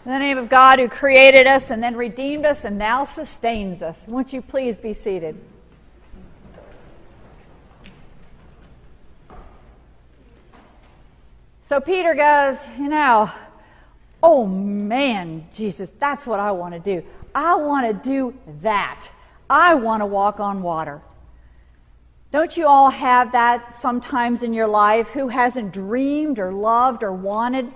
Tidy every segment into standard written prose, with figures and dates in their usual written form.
In the name of God who created us and then redeemed us and now sustains us. Won't you please be seated? So Peter goes, oh man, Jesus, that's what I want to do. I want to do that. I want to walk on water. Don't you all have that sometimes in your life? Who hasn't dreamed or loved or wanted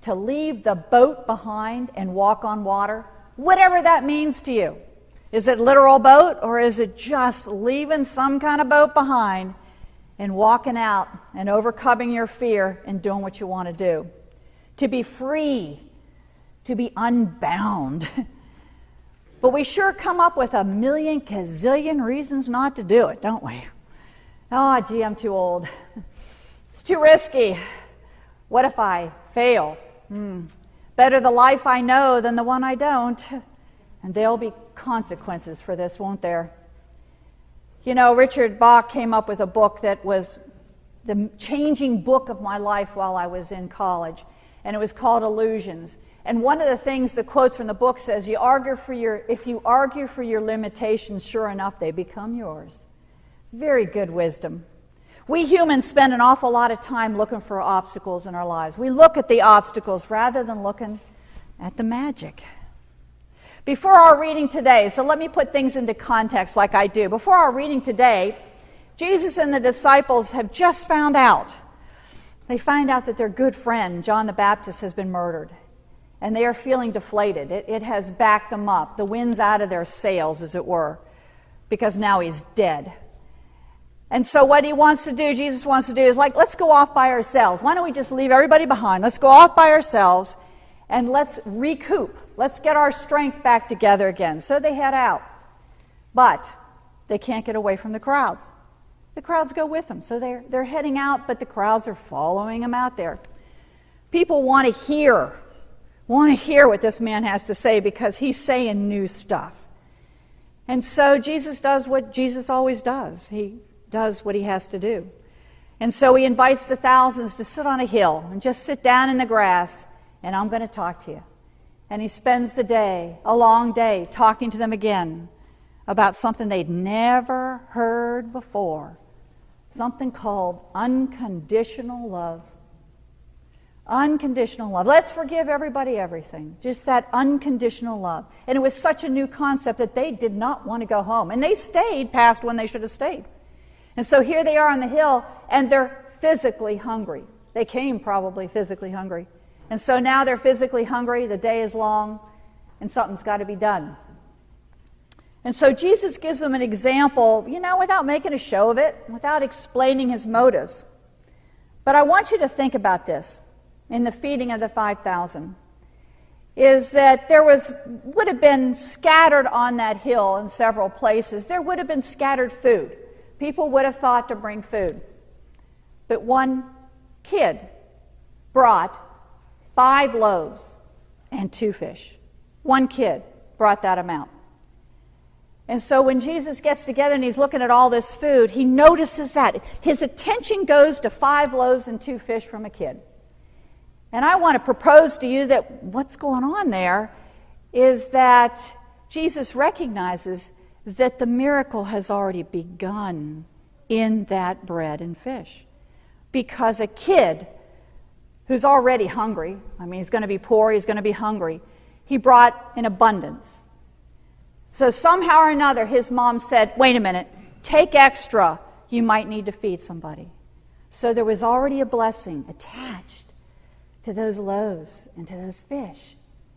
to leave the boat behind and walk on water? Whatever that means to you. Is it literal boat, or is it just leaving some kind of boat behind and walking out and overcoming your fear and doing what you want to do? To be free, to be unbound. But we sure come up with a million gazillion reasons not to do it, don't we? Oh, gee, I'm too old. It's too risky. What if I fail? Better the life I know than the one I don't. And there'll be consequences for this, won't there? Richard Bach came up with a book that was the changing book of my life while I was in college. And it was called Illusions. And one of the things, the quotes from the book says, if you argue for your limitations, sure enough, they become yours. Very good wisdom. We humans spend an awful lot of time looking for obstacles in our lives. We look at the obstacles rather than looking at the magic. Before our reading today, so let me put things into context like I do. Before our reading today, Jesus and the disciples have just found out. They find out that their good friend, John the Baptist, has been murdered. And they are feeling deflated. It has backed them up. The wind's out of their sails, as it were, because now he's dead. And so what Jesus wants to do is let's go off by ourselves. Why don't we just leave everybody behind? Let's go off by ourselves and let's recoup. Let's get our strength back together again. So they head out. But they can't get away from the crowds. The crowds go with them. So they're heading out, but the crowds are following them out there. People want to hear what this man has to say because he's saying new stuff. And so Jesus does what Jesus always does. He does what he has to do. And so he invites the thousands to sit on a hill and just sit down in the grass, and I'm going to talk to you. And he spends the day, a long day, talking to them again about something they'd never heard before. Something called unconditional love. Unconditional love. Let's forgive everybody everything. Just that unconditional love. And it was such a new concept that they did not want to go home. And they stayed past when they should have stayed. And so here they are on the hill, and they're physically hungry. They came probably physically hungry. And so now they're physically hungry, the day is long, and something's got to be done. And so Jesus gives them an example, without making a show of it, without explaining his motives. But I want you to think about this in the feeding of the 5,000, is that there would have been scattered on that hill in several places. There would have been scattered food. People would have thought to bring food. But one kid brought 5 loaves and 2 fish. One kid brought that amount. And so when Jesus gets together and he's looking at all this food, he notices that. His attention goes to 5 loaves and 2 fish from a kid. And I want to propose to you that what's going on there is that Jesus recognizes that the miracle has already begun in that bread and fish. Because a kid who's already hungry, he's going to be poor, he's going to be hungry, he brought in abundance. So somehow or another, his mom said, wait a minute, take extra, you might need to feed somebody. So there was already a blessing attached to those loaves and to those fish.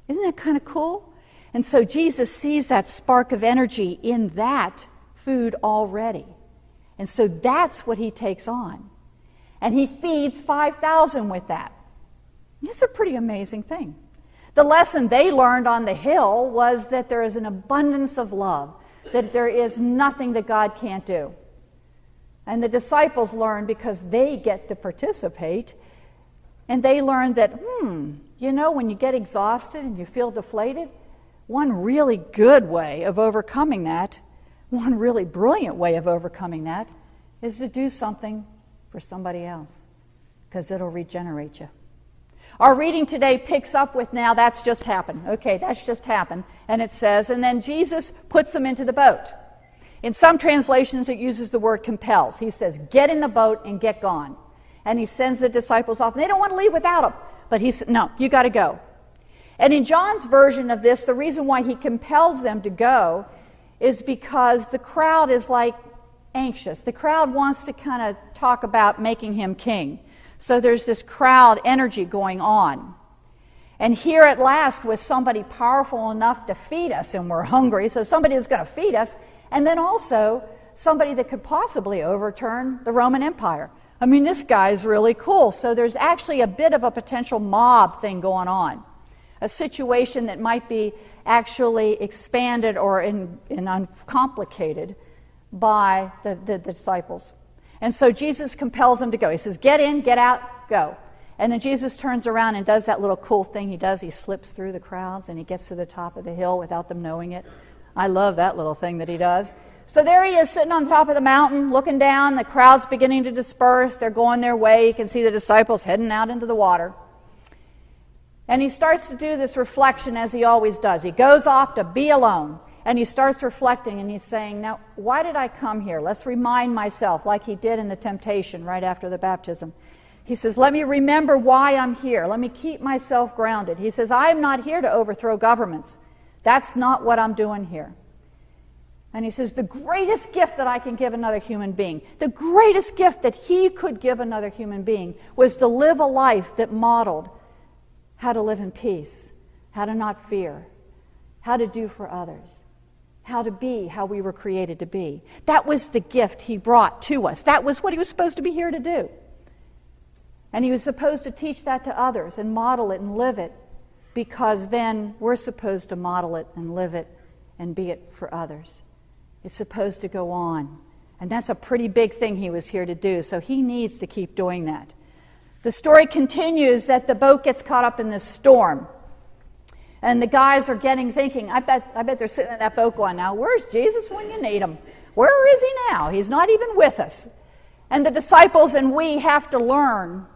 Isn't that kind of cool? And so Jesus sees that spark of energy in that food already. And so that's what he takes on. And he feeds 5,000 with that. It's a pretty amazing thing. The lesson they learned on the hill was that there is an abundance of love, that there is nothing that God can't do. And the disciples learned because they get to participate. And they learned that, when you get exhausted and you feel deflated, one really good way of overcoming that, one really brilliant way of overcoming that, is to do something for somebody else, because it'll regenerate you. Our reading today picks up with now that's just happened. Okay, that's just happened. And it says, and then Jesus puts them into the boat. In some translations it uses the word compels. He says, get in the boat and get gone. And he sends the disciples off. And they don't want to leave without him. But he said, no, you got to go. And in John's version of this, the reason why he compels them to go is because the crowd is like anxious. The crowd wants to kind of talk about making him king. So there's this crowd energy going on. And here at last was somebody powerful enough to feed us, and we're hungry, so somebody is going to feed us, and then also somebody that could possibly overturn the Roman Empire. I mean, this guy's really cool. So there's actually a bit of a potential mob thing going on. A situation that might be actually expanded or uncomplicated by the disciples. And so Jesus compels them to go. He says, get in, get out, go. And then Jesus turns around and does that little cool thing he does. He slips through the crowds and he gets to the top of the hill without them knowing it. I love that little thing that he does. So there he is sitting on the top of the mountain, looking down. The crowd's beginning to disperse. They're going their way. You can see the disciples heading out into the water. And he starts to do this reflection as he always does. He goes off to be alone. And he starts reflecting and he's saying, now, why did I come here? Let's remind myself, like he did in the temptation right after the baptism. He says, let me remember why I'm here. Let me keep myself grounded. He says, I am not here to overthrow governments. That's not what I'm doing here. And he says, the greatest gift that I can give another human being, the greatest gift that he could give another human being was to live a life that modeled how to live in peace, how to not fear, how to do for others, how to be how we were created to be. That was the gift he brought to us. That was what he was supposed to be here to do. And he was supposed to teach that to others and model it and live it, because then we're supposed to model it and live it and be it for others. It's supposed to go on. And that's a pretty big thing he was here to do, so he needs to keep doing that. The story continues that the boat gets caught up in this storm. And the guys are thinking, I bet they're sitting in that boat going, now where's Jesus when you need him? Where is he now? He's not even with us. And the disciples and we have to learn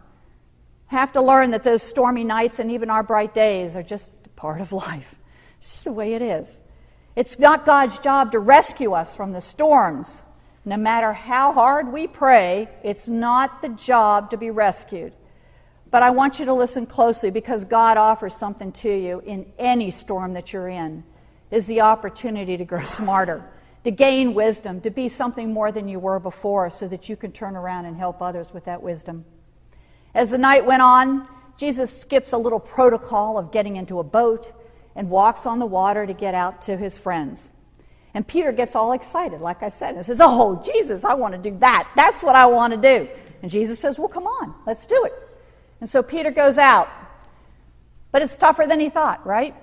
that those stormy nights and even our bright days are just part of life. It's just the way it is. It's not God's job to rescue us from the storms. No matter how hard we pray, it's not the job to be rescued. But I want you to listen closely, because God offers something to you in any storm that you're in, is the opportunity to grow smarter, to gain wisdom, to be something more than you were before, so that you can turn around and help others with that wisdom. As the night went on, Jesus skips a little protocol of getting into a boat and walks on the water to get out to his friends. And Peter gets all excited, like I said, and says, oh, Jesus, I want to do that. That's what I want to do. And Jesus says, well, come on, let's do it. And so Peter goes out. But it's tougher than he thought, right?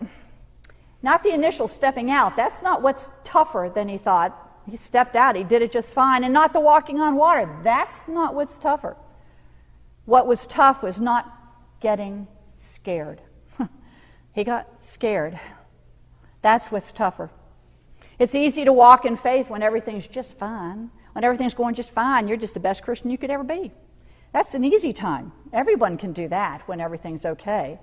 Not the initial stepping out. That's not what's tougher than he thought. He stepped out. He did it just fine. And not the walking on water. That's not what's tougher. What was tough was not getting scared. He got scared. That's what's tougher. It's easy to walk in faith when everything's just fine. When everything's going just fine, you're just the best Christian you could ever be. That's an easy time. Everyone can do that when everything's okay.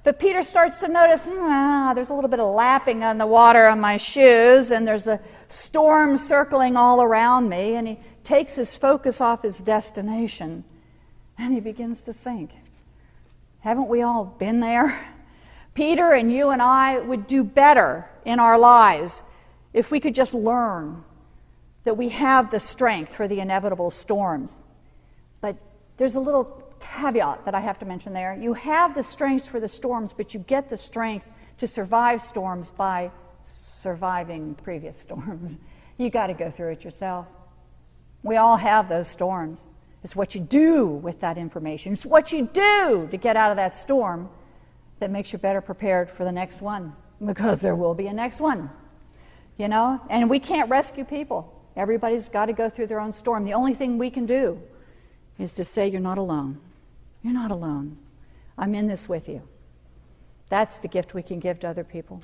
But Peter starts to notice, there's a little bit of lapping on the water on my shoes, and there's a storm circling all around me, and he takes his focus off his destination, and he begins to sink. Haven't we all been there? Peter and you and I would do better in our lives if we could just learn that we have the strength for the inevitable storms. But there's a little caveat that I have to mention there. You have the strength for the storms, but you get the strength to survive storms by surviving previous storms. You got to go through it yourself. We all have those storms. It's what you do with that information. It's what you do to get out of that storm that makes you better prepared for the next one, because there will be a next one. You know? And we can't rescue people. Everybody's got to go through their own storm. The only thing we can do is to say, you're not alone. You're not alone. I'm in this with you. That's the gift we can give to other people.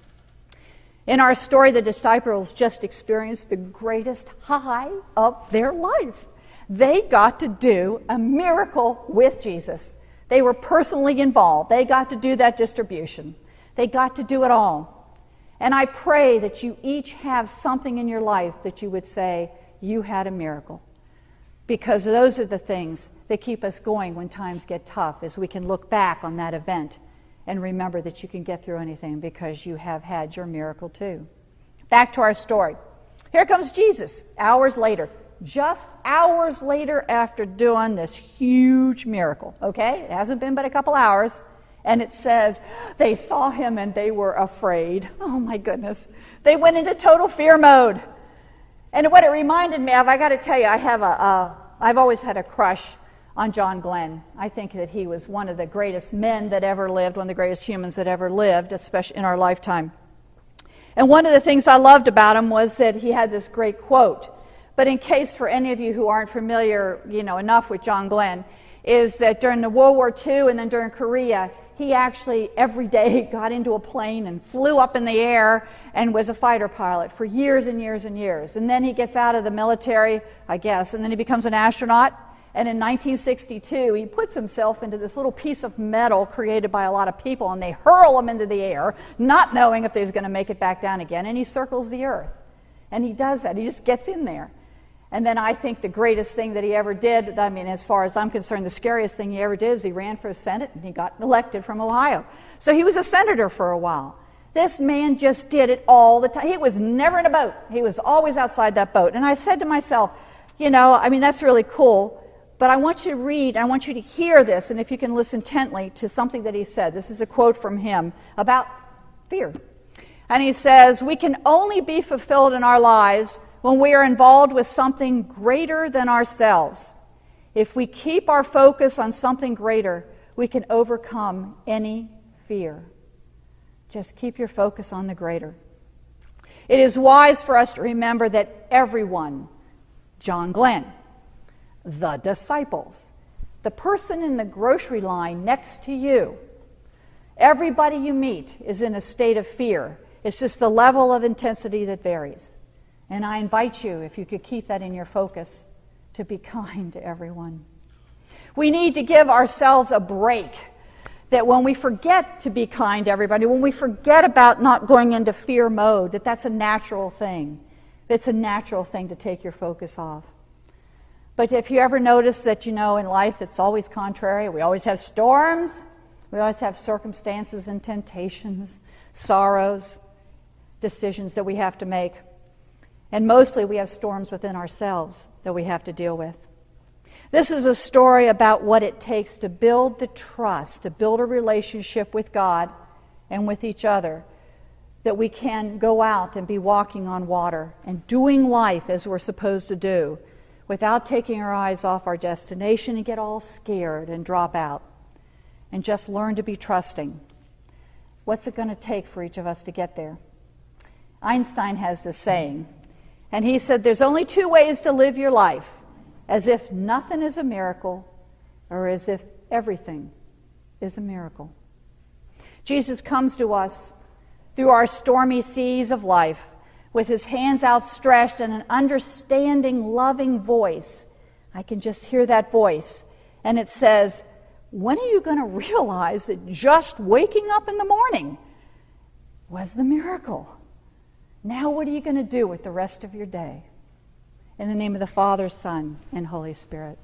In our story, the disciples just experienced the greatest high of their life. They got to do a miracle with Jesus. They were personally involved. They got to do that distribution. They got to do it all. And I pray that you each have something in your life that you would say, you had a miracle. Because those are the things that keep us going when times get tough, as we can look back on that event and remember that you can get through anything because you have had your miracle too. Back to our story. Here comes Jesus, hours later. Just hours later after doing this huge miracle, okay? It hasn't been but a couple hours. And it says, they saw him and they were afraid. Oh my goodness. They went into total fear mode. And what it reminded me of, I got to tell you, I've always had a crush on John Glenn. I think that he was one of the greatest men that ever lived, one of the greatest humans that ever lived, especially in our lifetime. And one of the things I loved about him was that he had this great quote. But in case for any of you who aren't familiar, enough with John Glenn, is that during the World War II and then during Korea, he actually every day got into a plane and flew up in the air and was a fighter pilot for years and years and years. And then he gets out of the military, I guess, and then he becomes an astronaut. And in 1962, he puts himself into this little piece of metal created by a lot of people, and they hurl him into the air, not knowing if he's going to make it back down again, and he circles the earth. And he does that. He just gets in there. And then I think the greatest thing that he ever did, as far as I'm concerned, the scariest thing he ever did is he ran for Senate and he got elected from Ohio. So he was a senator for a while. This man just did it all the time. He was never in a boat. He was always outside that boat. And I said to myself, that's really cool, but I want you to read, I want you to hear this, and if you can listen intently to something that he said. This is a quote from him about fear. And he says, we can only be fulfilled in our lives when we are involved with something greater than ourselves. If we keep our focus on something greater, we can overcome any fear. Just keep your focus on the greater. It is wise for us to remember that everyone, John Glenn, the disciples, the person in the grocery line next to you, everybody you meet is in a state of fear. It's just the level of intensity that varies. And I invite you, if you could keep that in your focus, to be kind to everyone. We need to give ourselves a break, that when we forget to be kind to everybody, when we forget about not going into fear mode, that's a natural thing. It's a natural thing to take your focus off. But if you ever notice that, in life it's always contrary, we always have storms, we always have circumstances and temptations, sorrows, decisions that we have to make. And mostly we have storms within ourselves that we have to deal with. This is a story about what it takes to build the trust, to build a relationship with God and with each other, that we can go out and be walking on water and doing life as we're supposed to do without taking our eyes off our destination and get all scared and drop out, and just learn to be trusting. What's it going to take for each of us to get there? Einstein has this saying, and he said, there's only two ways to live your life, as if nothing is a miracle, or as if everything is a miracle. Jesus comes to us through our stormy seas of life with his hands outstretched and an understanding, loving voice. I can just hear that voice. And it says, when are you going to realize that just waking up in the morning was the miracle? Now what are you going to do with the rest of your day? In the name of the Father, Son, and Holy Spirit.